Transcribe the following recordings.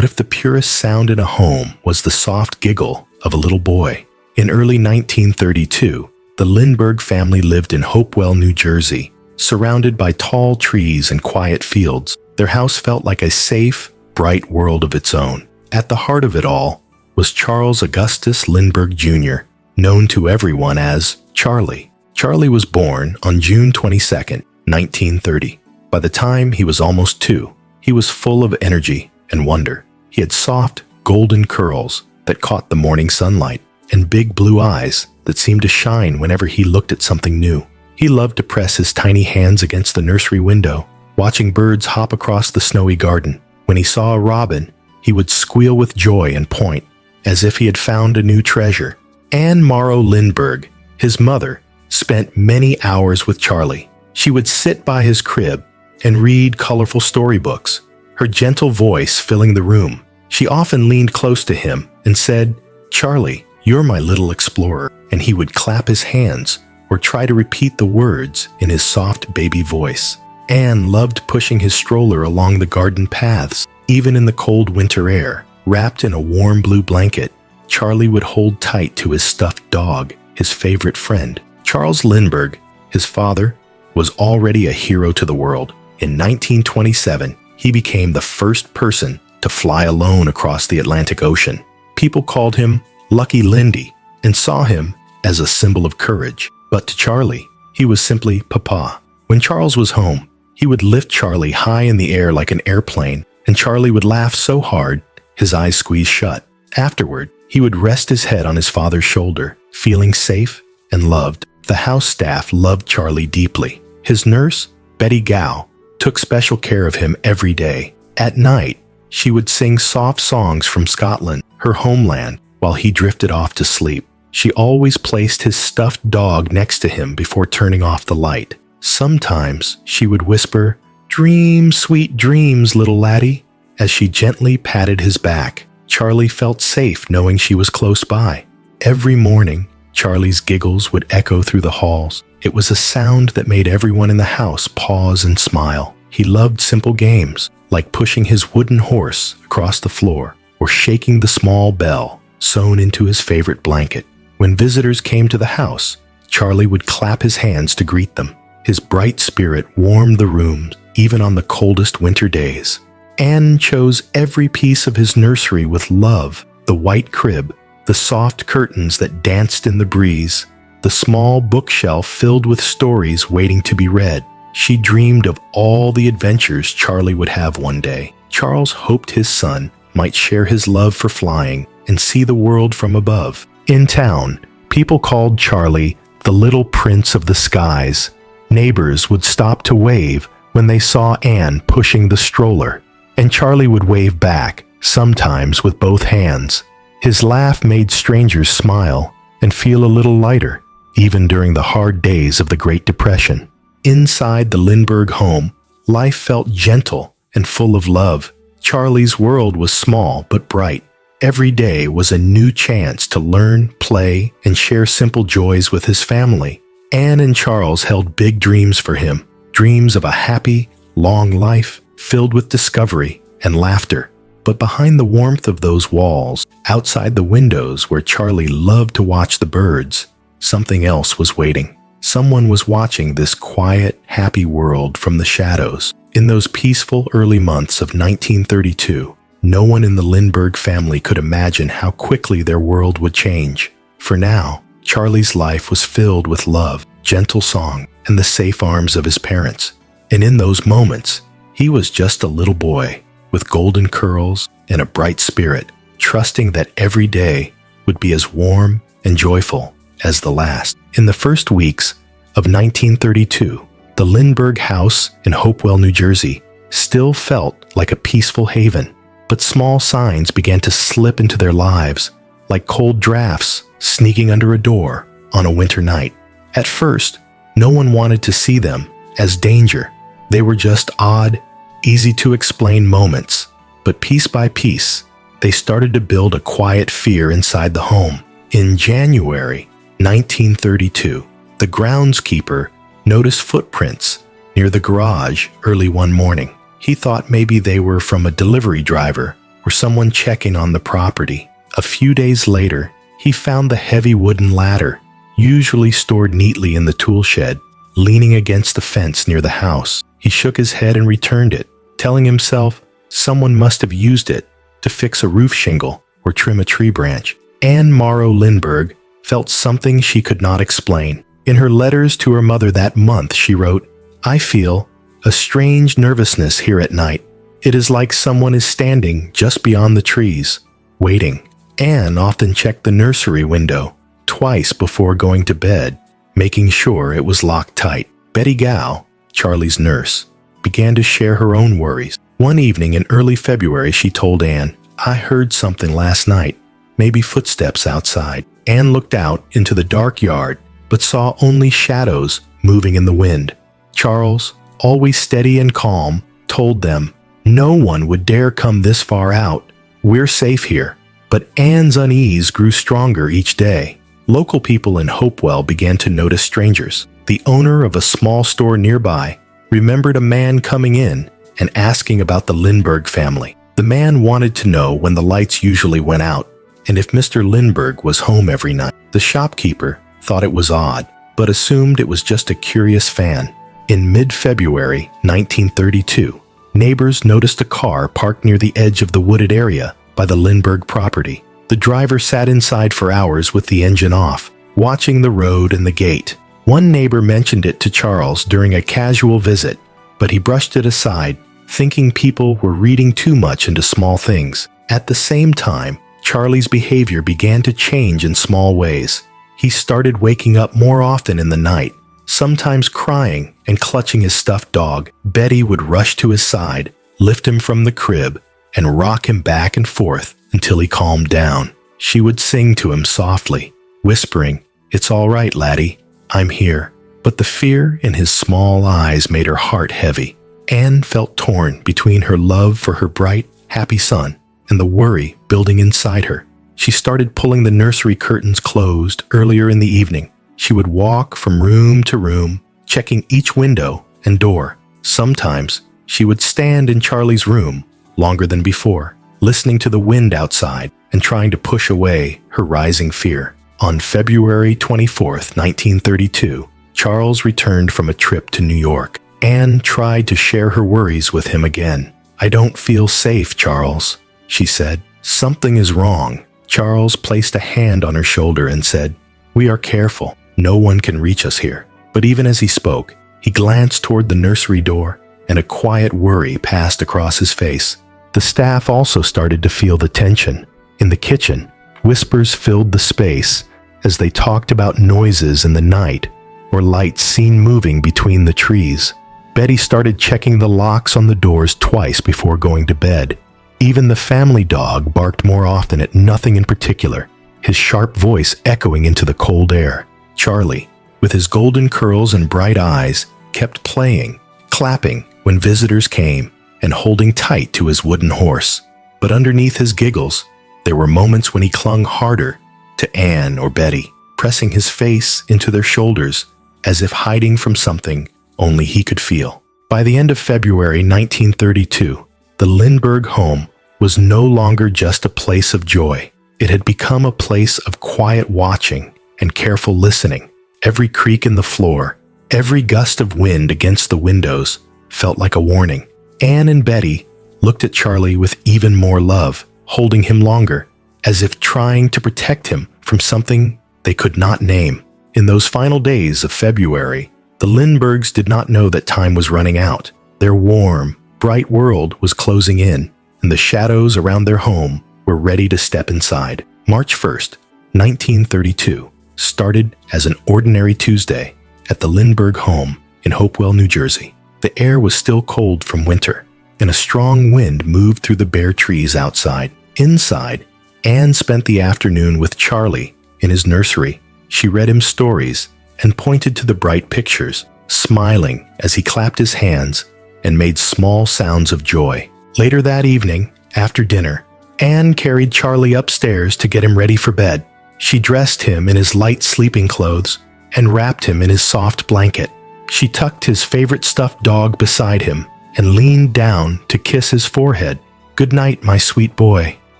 What if the purest sound in a home was the soft giggle of a little boy? In early 1932, the Lindbergh family lived in Hopewell, New Jersey. Surrounded by tall trees and quiet fields, their house felt like a safe, bright world of its own. At the heart of it all was Charles Augustus Lindbergh Jr., known to everyone as Charlie. Charlie was born on June 22, 1930. By the time he was almost 2, he was full of energy and wonder. He had soft, golden curls that caught the morning sunlight and big blue eyes that seemed to shine whenever he looked at something new. He loved to press his tiny hands against the nursery window, watching birds hop across the snowy garden. When he saw a robin, he would squeal with joy and point, as if he had found a new treasure. Anne Morrow Lindbergh, his mother, spent many hours with Charlie. She would sit by his crib and read colorful storybooks, her gentle voice filling the room. She often leaned close to him and said, "Charlie, you're my little explorer," and he would clap his hands or try to repeat the words in his soft baby voice. Anne loved pushing his stroller along the garden paths, even in the cold winter air. Wrapped in a warm blue blanket, Charlie would hold tight to his stuffed dog, his favorite friend. Charles Lindbergh, his father, was already a hero to the world. In 1927, he became the first person to fly alone across the Atlantic Ocean. People called him Lucky Lindy and saw him as a symbol of courage. But to Charlie, he was simply Papa. When Charles was home, he would lift Charlie high in the air like an airplane, and Charlie would laugh so hard his eyes squeezed shut. Afterward, he would rest his head on his father's shoulder, feeling safe and loved. The house staff loved Charlie deeply. His nurse, Betty Gow, took special care of him every day. At night, she would sing soft songs from Scotland, her homeland, while he drifted off to sleep. She always placed his stuffed dog next to him before turning off the light. Sometimes she would whisper, "Dream, sweet dreams, little laddie," as she gently patted his back. Charlie felt safe knowing she was close by. Every morning, Charlie's giggles would echo through the halls. It was a sound that made everyone in the house pause and smile. He loved simple games, like pushing his wooden horse across the floor or shaking the small bell sewn into his favorite blanket. When visitors came to the house, Charlie would clap his hands to greet them. His bright spirit warmed the rooms, even on the coldest winter days. Anne chose every piece of his nursery with love: the white crib, the soft curtains that danced in the breeze, the small bookshelf filled with stories waiting to be read. She dreamed of all the adventures Charlie would have one day. Charles hoped his son might share his love for flying and see the world from above. In town, people called Charlie the Little Prince of the Skies. Neighbors would stop to wave when they saw Anne pushing the stroller, and Charlie would wave back, sometimes with both hands. His laugh made strangers smile and feel a little lighter, even during the hard days of the Great Depression. Inside the Lindbergh home, life felt gentle and full of love. Charlie's world was small but bright. Every day was a new chance to learn, play, and share simple joys with his family. Anne and Charles held big dreams for him, dreams of a happy, long life filled with discovery and laughter. But behind the warmth of those walls, outside the windows where Charlie loved to watch the birds, something else was waiting. Someone was watching this quiet, happy world from the shadows. In those peaceful early months of 1932, no one in the Lindbergh family could imagine how quickly their world would change. For now, Charlie's life was filled with love, gentle song, and the safe arms of his parents. And in those moments, he was just a little boy with golden curls and a bright spirit, trusting that every day would be as warm and joyful as the last. In the first weeks of 1932, the Lindbergh house in Hopewell, New Jersey, still felt like a peaceful haven, but small signs began to slip into their lives, like cold drafts sneaking under a door on a winter night. At first, no one wanted to see them as danger. They were just odd, easy-to-explain moments, but piece by piece, they started to build a quiet fear inside the home. In January 1932, the groundskeeper noticed footprints near the garage early one morning. He thought maybe they were from a delivery driver or someone checking on the property. A few days later, he found the heavy wooden ladder, usually stored neatly in the tool shed, leaning against the fence near the house. He shook his head and returned it, telling himself someone must have used it to fix a roof shingle or trim a tree branch. Anne Morrow Lindbergh felt something she could not explain. In her letters to her mother that month, she wrote, "I feel a strange nervousness here at night. It is like someone is standing just beyond the trees, waiting." Anne often checked the nursery window twice before going to bed, making sure it was locked tight. Betty Gow, Charlie's nurse, began to share her own worries. One evening in early February, she told Anne, "I heard something last night, maybe footsteps outside." Anne looked out into the dark yard, but saw only shadows moving in the wind. Charles, always steady and calm, told them, "No one would dare come this far out. We're safe here." But Anne's unease grew stronger each day. Local people in Hopewell began to notice strangers. The owner of a small store nearby remembered a man coming in and asking about the Lindbergh family. The man wanted to know when the lights usually went out and if Mr. Lindbergh was home every night. The shopkeeper thought it was odd, but assumed it was just a curious fan. In mid-February 1932, neighbors noticed a car parked near the edge of the wooded area by the Lindbergh property. The driver sat inside for hours with the engine off, watching the road and the gate. One neighbor mentioned it to Charles during a casual visit, but he brushed it aside, thinking people were reading too much into small things. At the same time, Charlie's behavior began to change in small ways. He started waking up more often in the night, sometimes crying and clutching his stuffed dog. Betty would rush to his side, lift him from the crib, and rock him back and forth until he calmed down. She would sing to him softly, whispering, "It's all right, laddie, I'm here." But the fear in his small eyes made her heart heavy. Anne felt torn between her love for her bright, happy son and the worry building inside her. She started pulling the nursery curtains closed earlier in the evening. She would walk from room to room, checking each window and door. Sometimes she would stand in Charlie's room longer than before, listening to the wind outside and trying to push away her rising fear. On February 24th, 1932, Charles returned from a trip to New York. Anne tried to share her worries with him again. "I don't feel safe, Charles," she said. "Something is wrong." Charles placed a hand on her shoulder and said, "We are careful. No one can reach us here." But even as he spoke, he glanced toward the nursery door, and a quiet worry passed across his face. The staff also started to feel the tension. In the kitchen, whispers filled the space as they talked about noises in the night or lights seen moving between the trees. Betty started checking the locks on the doors twice before going to bed. Even the family dog barked more often at nothing in particular, his sharp voice echoing into the cold air. Charlie, with his golden curls and bright eyes, kept playing, clapping when visitors came, and holding tight to his wooden horse. But underneath his giggles, there were moments when he clung harder to Anne or Betty, pressing his face into their shoulders as if hiding from something only he could feel. By the end of February 1932, the Lindbergh home was no longer just a place of joy. It had become a place of quiet watching and careful listening. Every creak in the floor, every gust of wind against the windows felt like a warning. Anne and Betty looked at Charlie with even more love, holding him longer, as if trying to protect him from something they could not name. In those final days of February, the Lindberghs did not know that time was running out. Their warm, bright world was closing in, and the shadows around their home were ready to step inside. March 1st, 1932, started as an ordinary Tuesday at the Lindbergh home in Hopewell, New Jersey. The air was still cold from winter, and a strong wind moved through the bare trees outside. Inside, Anne spent the afternoon with Charlie in his nursery. She read him stories and pointed to the bright pictures, smiling as he clapped his hands and made small sounds of joy. Later that evening, after dinner, Anne carried Charlie upstairs to get him ready for bed. She dressed him in his light sleeping clothes and wrapped him in his soft blanket. She tucked his favorite stuffed dog beside him and leaned down to kiss his forehead. "Good night, my sweet boy,"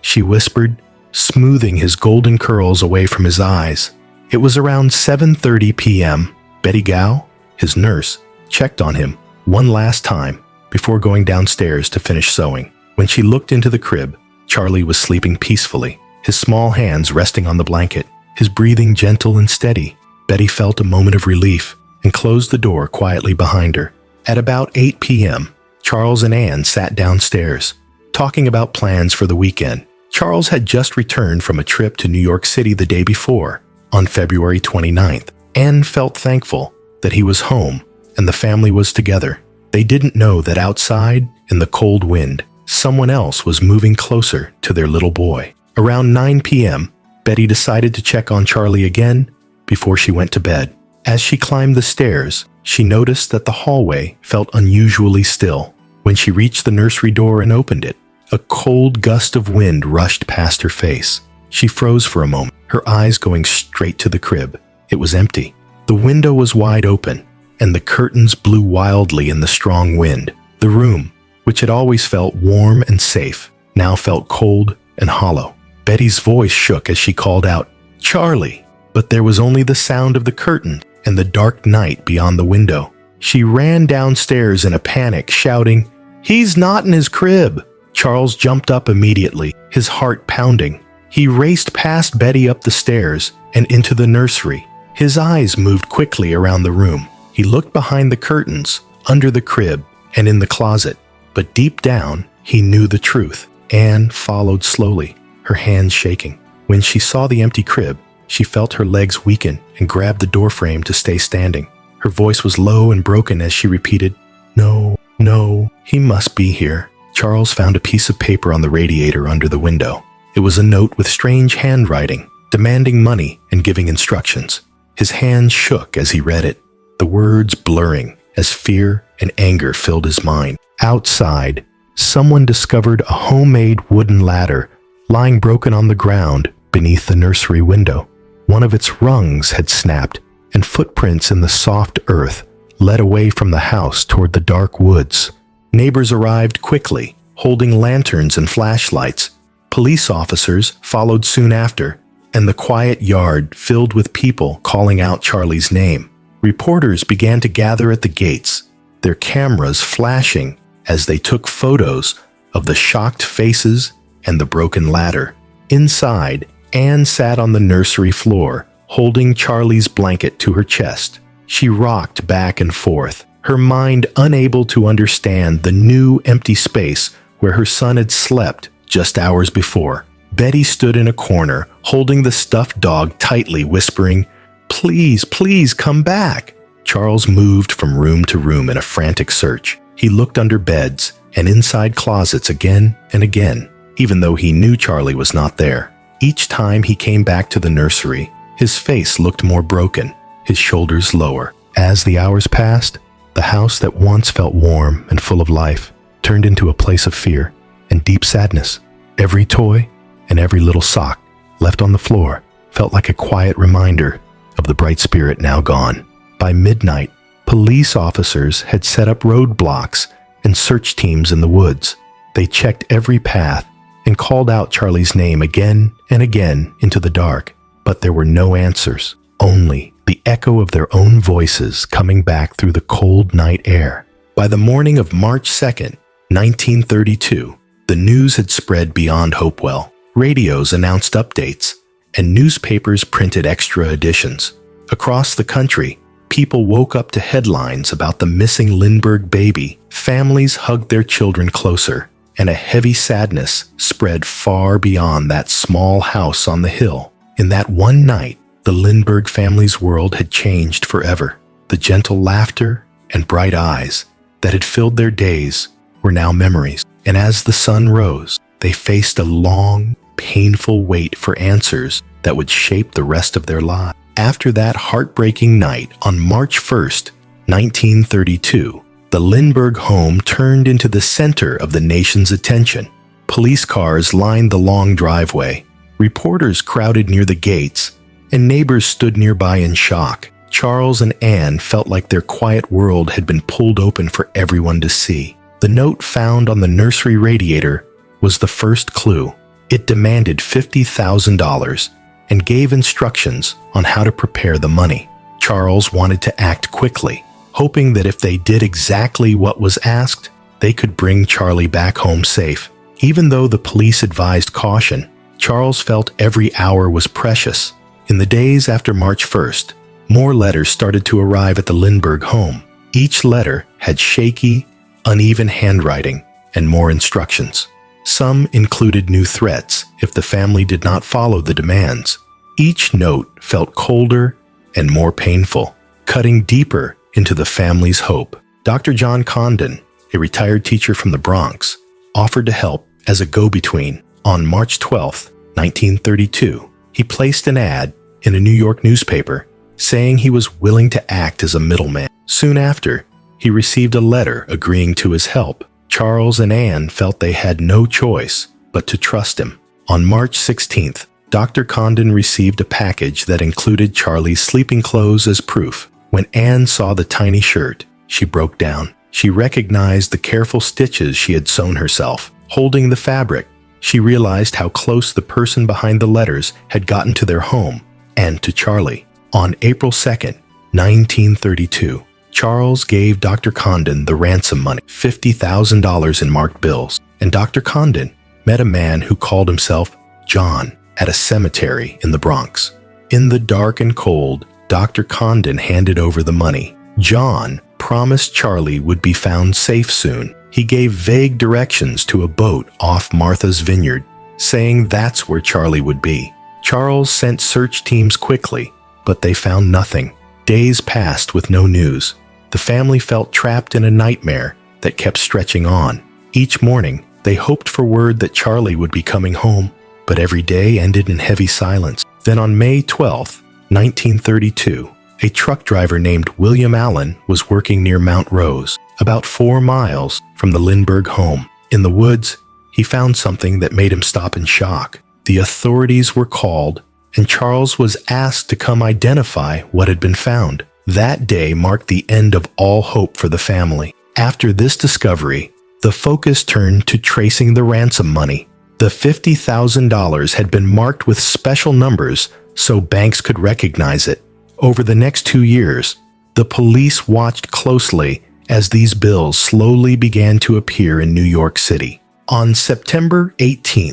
she whispered, smoothing his golden curls away from his eyes. It was around 7:30 p.m. Betty Gow, his nurse, checked on him one last time before going downstairs to finish sewing. When she looked into the crib, Charlie was sleeping peacefully, his small hands resting on the blanket, his breathing gentle and steady. Betty felt a moment of relief and closed the door quietly behind her. At about 8 p.m., Charles and Anne sat downstairs, talking about plans for the weekend. Charles had just returned from a trip to New York City the day before, on February 29th. Anne felt thankful that he was home and the family was together. They didn't know that outside, in the cold wind, someone else was moving closer to their little boy. Around 9 p.m., Betty decided to check on Charlie again before she went to bed. As she climbed the stairs, she noticed that the hallway felt unusually still. When she reached the nursery door and opened it, a cold gust of wind rushed past her face. She froze for a moment, her eyes going straight to the crib. It was empty. The window was wide open, and the curtains blew wildly in the strong wind. The room, which had always felt warm and safe, now felt cold and hollow. Betty's voice shook as she called out, "Charlie!" But there was only the sound of the curtain and the dark night beyond the window. She ran downstairs in a panic, shouting, "He's not in his crib!" Charles jumped up immediately, his heart pounding. He raced past Betty up the stairs and into the nursery. His eyes moved quickly around the room. He looked behind the curtains, under the crib, and in the closet. But deep down, he knew the truth. Anne followed slowly, her hands shaking. When she saw the empty crib, she felt her legs weaken and grabbed the doorframe to stay standing. Her voice was low and broken as she repeated, "No, no, he must be here." Charles found a piece of paper on the radiator under the window. It was a note with strange handwriting, demanding money and giving instructions. His hands shook as he read it, the words blurring as fear and anger filled his mind. Outside, someone discovered a homemade wooden ladder lying broken on the ground beneath the nursery window. One of its rungs had snapped, and footprints in the soft earth led away from the house toward the dark woods. Neighbors arrived quickly, holding lanterns and flashlights. Police officers followed soon after, and the quiet yard filled with people calling out Charlie's name. Reporters began to gather at the gates, their cameras flashing as they took photos of the shocked faces and the broken ladder. Inside, Anne sat on the nursery floor, holding Charlie's blanket to her chest. She rocked back and forth, her mind unable to understand the new empty space where her son had slept just hours before. Betty stood in a corner, holding the stuffed dog tightly, whispering, "Please, please come back." Charles moved from room to room in a frantic search. He looked under beds and inside closets again and again, even though he knew Charlie was not there. Each time he came back to the nursery, his face looked more broken, his shoulders lower. As the hours passed, the house that once felt warm and full of life turned into a place of fear and deep sadness. Every toy and every little sock left on the floor felt like a quiet reminder of the bright spirit now gone. By midnight, police officers had set up roadblocks and search teams in the woods. They checked every path and called out Charlie's name again and again into the dark, but there were no answers, only the echo of their own voices coming back through the cold night air. By the morning of March 2nd, 1932, the news had spread beyond Hopewell. Radios announced updates, and newspapers printed extra editions. Across the country, people woke up to headlines about the missing Lindbergh baby. Families hugged their children closer, and a heavy sadness spread far beyond that small house on the hill. In that one night, the Lindbergh family's world had changed forever. The gentle laughter and bright eyes that had filled their days were now memories. And as the sun rose, they faced a long, painful wait for answers that would shape the rest of their lives. After that heartbreaking night on March 1st, 1932, the Lindbergh home turned into the center of the nation's attention. Police cars lined the long driveway. Reporters crowded near the gates, and neighbors stood nearby in shock. Charles and Anne felt like their quiet world had been pulled open for everyone to see. The note found on the nursery radiator was the first clue. It demanded $50,000 and gave instructions on how to prepare the money. Charles wanted to act quickly, hoping that if they did exactly what was asked, they could bring Charlie back home safe. Even though the police advised caution, Charles felt every hour was precious. In the days after March 1st, more letters started to arrive at the Lindbergh home. Each letter had shaky, uneven handwriting and more instructions. Some included new threats if the family did not follow the demands. Each note felt colder and more painful, cutting deeper into the family's hope. Dr. John Condon, a retired teacher from the Bronx, offered to help as a go-between. On March 12, 1932, he placed an ad in a New York newspaper saying he was willing to act as a middleman. Soon after, he received a letter agreeing to his help. Charles and Anne felt they had no choice but to trust him. On March 16th, Dr. Condon received a package that included Charlie's sleeping clothes as proof. When Anne saw the tiny shirt, she broke down. She recognized the careful stitches she had sewn herself. Holding the fabric, she realized how close the person behind the letters had gotten to their home and to Charlie. On April 2nd, 1932, Charles gave Dr. Condon the ransom money, $50,000 in marked bills, and Dr. Condon met a man who called himself John at a cemetery in the Bronx. In the dark and cold, Dr. Condon handed over the money. John promised Charlie would be found safe soon. He gave vague directions to a boat off Martha's Vineyard, saying that's where Charlie would be. Charles sent search teams quickly, but they found nothing. Days passed with no news. The family felt trapped in a nightmare that kept stretching on. Each morning, they hoped for word that Charlie would be coming home, but every day ended in heavy silence. Then on May 12, 1932, a truck driver named William Allen was working near Mount Rose, about 4 miles from the Lindbergh home. In the woods, he found something that made him stop in shock. The authorities were called, and Charles was asked to come identify what had been found. That day marked the end of all hope for the family. After this discovery, the focus turned to tracing the ransom money. The $50,000 had been marked with special numbers so banks could recognize it. Over the next 2 years, the police watched closely as these bills slowly began to appear in New York City. On September 18,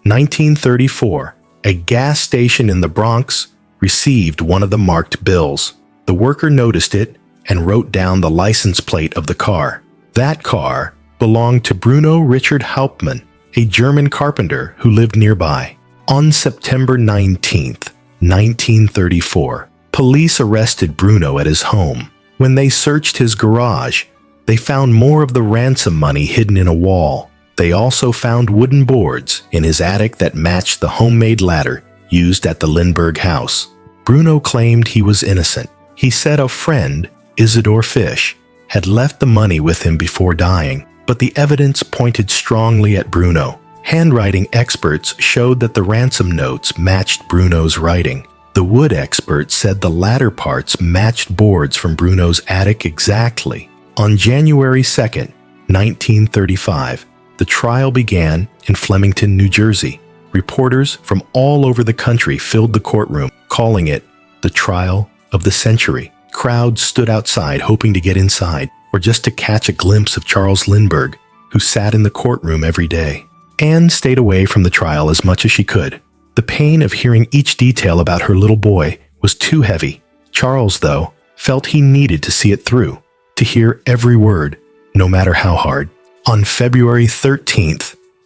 1934, a gas station in the Bronx received one of the marked bills. The worker noticed it and wrote down the license plate of the car. That car belonged to Bruno Richard Hauptmann, a German carpenter who lived nearby. On September 19, 1934, police arrested Bruno at his home. When they searched his garage, they found more of the ransom money hidden in a wall. They also found wooden boards in his attic that matched the homemade ladder used at the Lindbergh house. Bruno claimed he was innocent. He said a friend, Isidore Fish, had left the money with him before dying, but the evidence pointed strongly at Bruno. Handwriting experts showed that the ransom notes matched Bruno's writing. The wood expert said the latter parts matched boards from Bruno's attic exactly. On January 2, 1935, the trial began in Flemington, New Jersey. Reporters from all over the country filled the courtroom, calling it the trial of the century. Crowds stood outside hoping to get inside or just to catch a glimpse of Charles Lindbergh, who sat in the courtroom every day. Anne stayed away from the trial as much as she could. The pain of hearing each detail about her little boy was too heavy. Charles, though, felt he needed to see it through, to hear every word, no matter how hard. On February 13,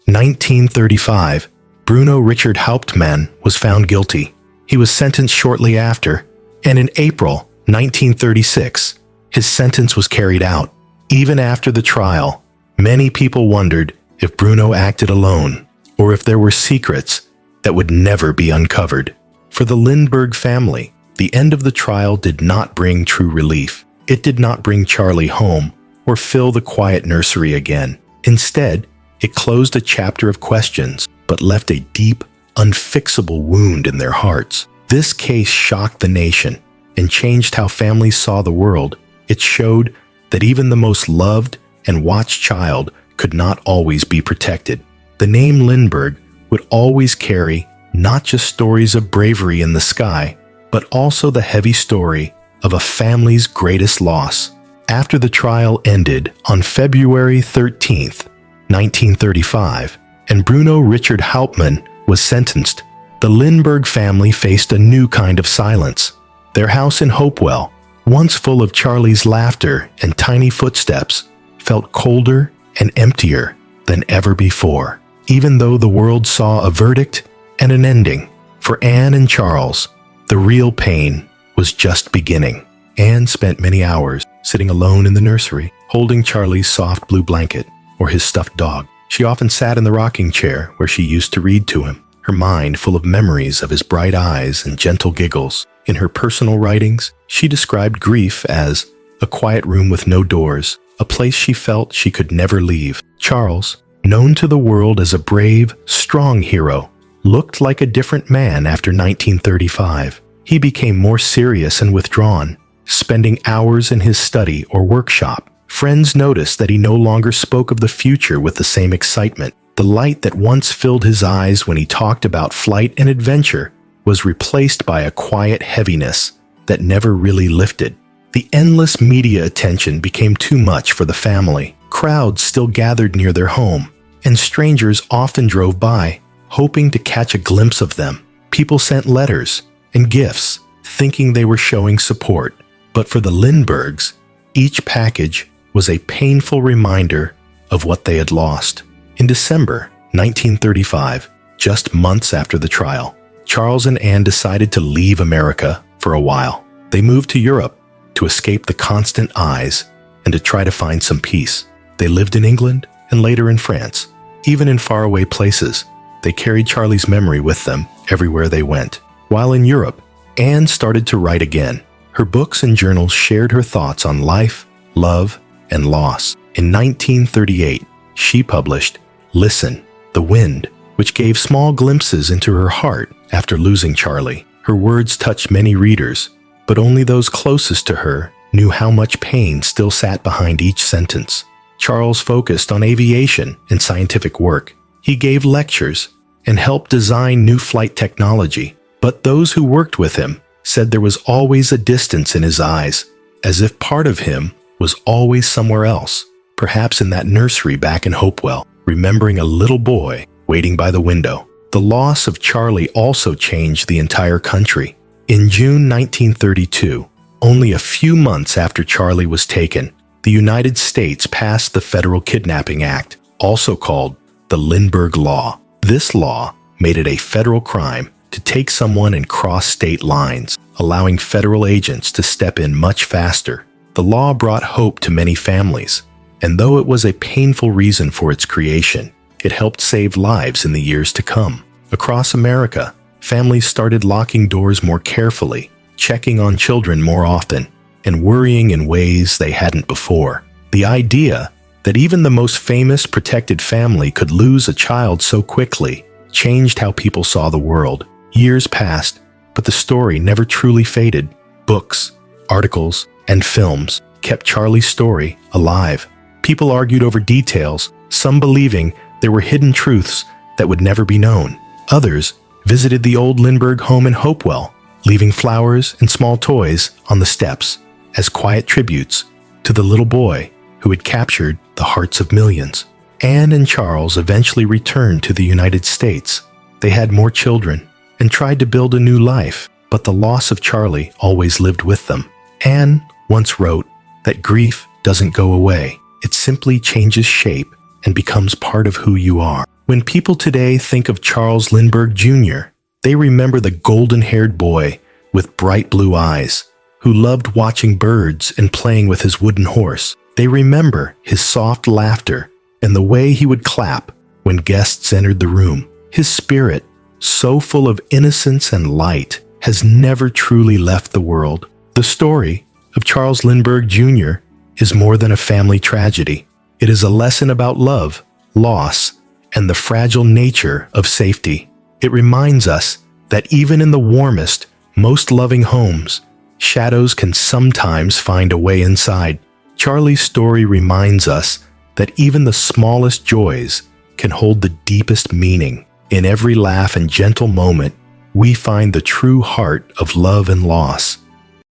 1935, Bruno Richard Hauptmann was found guilty. He was sentenced shortly after, and in April 1936, his sentence was carried out. Even after the trial, many people wondered if Bruno acted alone or if there were secrets that would never be uncovered. For the Lindbergh family, the end of the trial did not bring true relief. It did not bring Charlie home or fill the quiet nursery again. Instead, it closed a chapter of questions, but left a deep, unfixable wound in their hearts. This case shocked the nation and changed how families saw the world. It showed that even the most loved and watched child could not always be protected. The name Lindbergh would always carry not just stories of bravery in the sky, but also the heavy story of a family's greatest loss. After the trial ended on February 13th, 1935, and Bruno Richard Hauptmann was sentenced, the Lindbergh family faced a new kind of silence. Their house in Hopewell, once full of Charlie's laughter and tiny footsteps, felt colder and emptier than ever before, even though the world saw a verdict and an ending. For Anne and Charles, the real pain was just beginning. Anne spent many hours sitting alone in the nursery, holding Charlie's soft blue blanket or his stuffed dog. She often sat in the rocking chair where she used to read to him, her mind full of memories of his bright eyes and gentle giggles. In her personal writings, she described grief as a quiet room with no doors, a place she felt she could never leave. Charles, known to the world as a brave, strong hero, looked like a different man after 1935. He became more serious and withdrawn, spending hours in his study or workshop. Friends noticed that he no longer spoke of the future with the same excitement. The light that once filled his eyes when he talked about flight and adventure was replaced by a quiet heaviness that never really lifted. The endless media attention became too much for the family. Crowds still gathered near their home, and strangers often drove by, hoping to catch a glimpse of them. People sent letters and gifts, thinking they were showing support. But for the Lindberghs, each package was a painful reminder of what they had lost. In December 1935, just months after the trial, Charles and Anne decided to leave America for a while. They moved to Europe to escape the constant eyes and to try to find some peace. They lived in England and later in France. Even in faraway places, they carried Charlie's memory with them everywhere they went. While in Europe, Anne started to write again. Her books and journals shared her thoughts on life, love, and loss. In 1938, she published Listen, the Wind, which gave small glimpses into her heart after losing Charlie. Her words touched many readers, but only those closest to her knew how much pain still sat behind each sentence. Charles focused on aviation and scientific work. He gave lectures and helped design new flight technology, but those who worked with him said there was always a distance in his eyes, as if part of him was always somewhere else, perhaps in that nursery back in Hopewell, remembering a little boy waiting by the window. The loss of Charlie also changed the entire country. In June 1932, only a few months after Charlie was taken, the United States passed the Federal Kidnapping Act, also called the Lindbergh Law. This law made it a federal crime to take someone and cross state lines, allowing federal agents to step in much faster. The law brought hope to many families, and though it was a painful reason for its creation, it helped save lives in the years to come. Across America, families started locking doors more carefully, checking on children more often, and worrying in ways they hadn't before. The idea that even the most famous protected family could lose a child so quickly changed how people saw the world. Years passed, but the story never truly faded. Books, articles, and films kept Charlie's story alive. People argued over details, some believing there were hidden truths that would never be known. Others visited the old Lindbergh home in Hopewell, leaving flowers and small toys on the steps as quiet tributes to the little boy who had captured the hearts of millions. Anne and Charles eventually returned to the United States. They had more children and tried to build a new life, but the loss of Charlie always lived with them. Anne once wrote that grief doesn't go away. It simply changes shape and becomes part of who you are. When people today think of Charles Lindbergh Jr., they remember the golden-haired boy with bright blue eyes who loved watching birds and playing with his wooden horse. They remember his soft laughter and the way he would clap when guests entered the room. His spirit, so full of innocence and light, has never truly left the world. The story of Charles Lindbergh Jr. is more than a family tragedy. It is a lesson about love, loss, and the fragile nature of safety. It reminds us that even in the warmest, most loving homes, shadows can sometimes find a way inside. Charlie's story reminds us that even the smallest joys can hold the deepest meaning. In every laugh and gentle moment, we find the true heart of love and loss.